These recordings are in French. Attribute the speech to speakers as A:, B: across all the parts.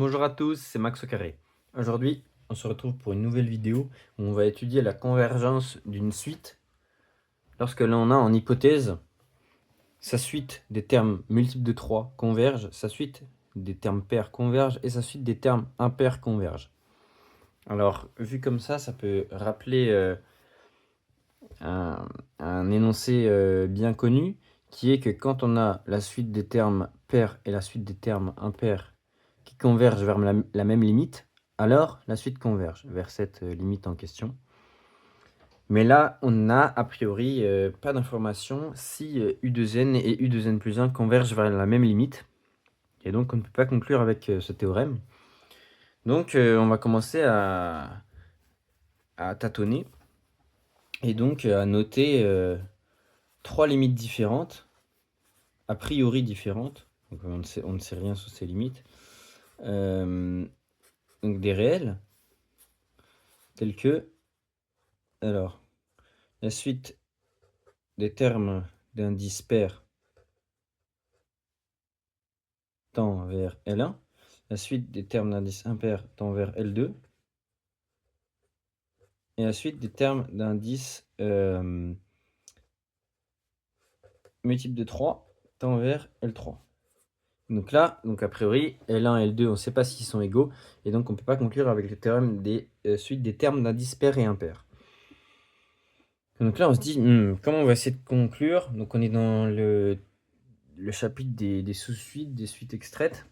A: Bonjour à tous, c'est Max au carré. Aujourd'hui, on se retrouve pour une nouvelle vidéo où on va étudier la convergence d'une suite lorsque l'on a en hypothèse sa suite des termes multiples de 3 converge, sa suite des termes pairs converge et sa suite des termes impairs converge. Alors, vu comme ça peut rappeler un énoncé bien connu qui est que quand on a la suite des termes pairs et la suite des termes impairs qui convergent vers la même limite, alors la suite converge vers cette limite en question. Mais là, on n'a a priori pas d'information si U2n et U2n plus 1 convergent vers la même limite. Et donc, on ne peut pas conclure avec ce théorème. Donc, on va commencer à tâtonner et donc à noter 3 limites différentes, a priori différentes. Donc, on ne sait rien sur ces limites. Donc, des réels tels que, alors, la suite des termes d'indice pair tend vers L1, la suite des termes d'indice impair tend vers L2, et la suite des termes d'indice multiple de 3 tend vers L3. Donc là, a priori, L1 et L2, on ne sait pas s'ils sont égaux, et donc on ne peut pas conclure avec le théorème des suites des termes d'indice pair et impair. Donc là, on se dit, comment on va essayer de conclure? Donc on est dans le chapitre des sous-suites, des suites extraites.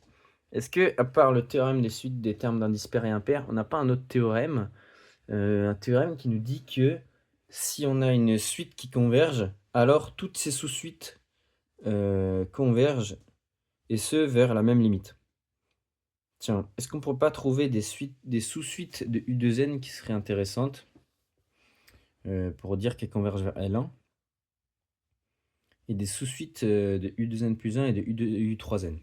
A: Est-ce que, à part le théorème des suites des termes d'indice pair et impair, on n'a pas un autre théorème, un théorème qui nous dit que si on a une suite qui converge, alors toutes ces sous-suites convergent, et ce, vers la même limite. Tiens, est-ce qu'on ne pourrait pas trouver des sous-suites de U2n qui seraient intéressantes pour dire qu'elles convergent vers L1, et des sous-suites de U2n plus 1 et de U3n.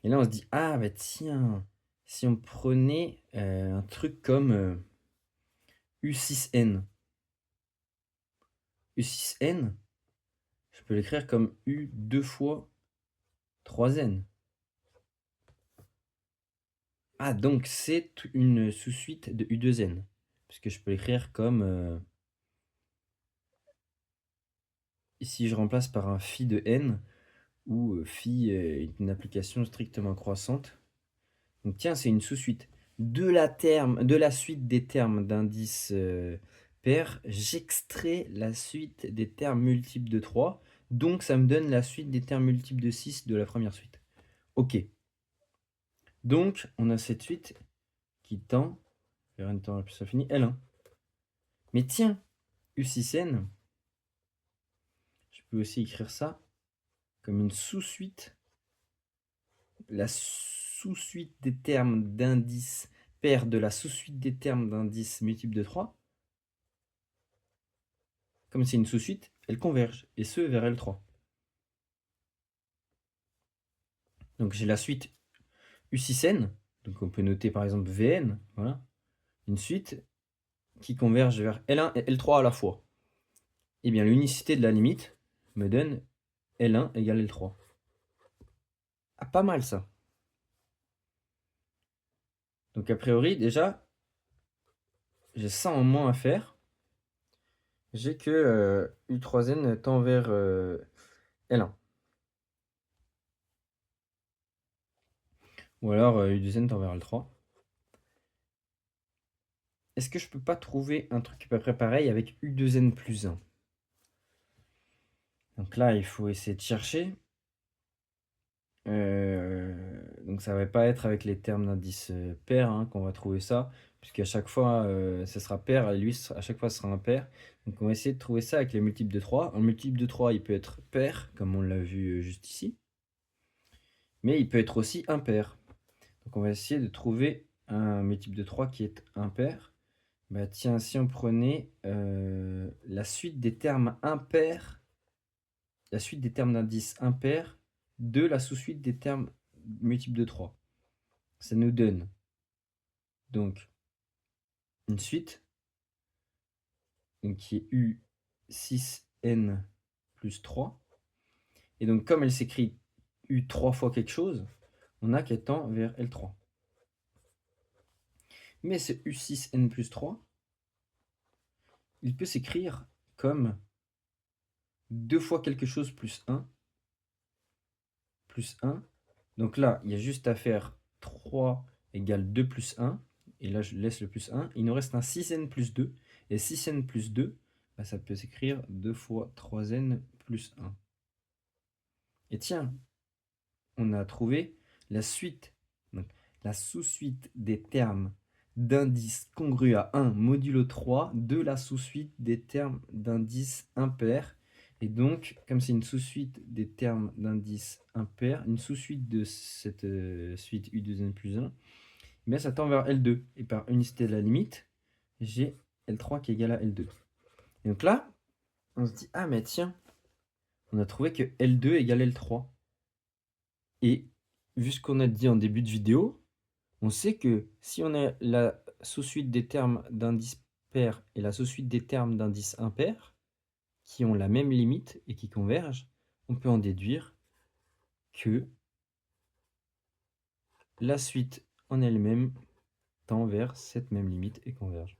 A: Et là, on se dit, ah bah tiens, si on prenait un truc comme U6n. U6n, je peux l'écrire comme U2 fois 3n. Ah, donc c'est une sous-suite de U2n. Puisque je peux l'écrire comme... ici, je remplace par un phi de n, où phi est une application strictement croissante. Donc tiens, c'est une sous-suite. De la suite des termes d'indice pair, j'extrais la suite des termes multiples de 3. Donc ça me donne la suite des termes multiples de 6 de la première suite. Ok. Donc on a cette suite qui tend vers un temps plus infini, L1. Mais tiens, U6n, je peux aussi écrire ça comme une sous-suite. La sous-suite des termes d'indice pair de la sous-suite des termes d'indice multiple de 3. Comme c'est une sous-suite, elles convergent, et ce vers L3. Donc j'ai la suite U6n, donc on peut noter par exemple Vn, voilà, une suite qui converge vers L1 et L3 à la fois. Et bien l'unicité de la limite me donne L1 égale L3. Ah, pas mal ça. Donc a priori, déjà, j'ai ça en moins à faire. J'ai que U3n tend vers L1. Ou alors U2n tend vers L3. Est-ce que je peux pas trouver un truc à peu près pareil avec U2n plus 1? Donc là, il faut essayer de chercher. Donc ça va pas être avec les termes d'indice pair qu'on va trouver ça, puisqu'à chaque fois ce sera pair, et lui à chaque fois ce sera impair. Donc on va essayer de trouver ça avec les multiples de 3. Un multiple de 3, il peut être pair, comme on l'a vu juste ici, mais il peut être aussi impair. Donc on va essayer de trouver un multiple de 3 qui est impair. Bah tiens, si on prenait la suite des termes impairs, la suite des termes d'indice impair de la sous-suite des termes multiples de 3. Ça nous donne donc une suite donc qui est U6n plus 3. Et donc comme elle s'écrit U3 fois quelque chose, on a qu'elle tend vers L3. Mais ce U6n plus 3, il peut s'écrire comme 2 fois quelque chose plus 1, plus 1. Donc là, il y a juste à faire 3 égale 2 plus 1. Et là, je laisse le plus 1. Il nous reste un 6n plus 2. Et 6n plus 2, bah, ça peut s'écrire 2 fois 3n plus 1. Et tiens, on a trouvé la suite, donc la sous-suite des termes d'indices congrus à 1 modulo 3 de la sous-suite des termes d'indices impairs. Et donc, comme c'est une sous-suite des termes d'indices impairs, une sous-suite de cette suite U2n plus 1, mais ça tend vers L2. Et par unicité de la limite, j'ai L3 qui est égal à L2. Et donc là, on se dit, ah mais tiens, on a trouvé que L2 égale L3. Et vu ce qu'on a dit en début de vidéo, on sait que si on a la sous-suite des termes d'indices pairs et la sous-suite des termes d'indices impairs, qui ont la même limite et qui convergent, on peut en déduire que la suite en elle-même tend vers cette même limite et converge.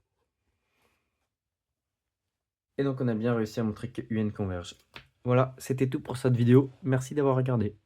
A: Et donc on a bien réussi à montrer que UN converge. Voilà, c'était tout pour cette vidéo. Merci d'avoir regardé.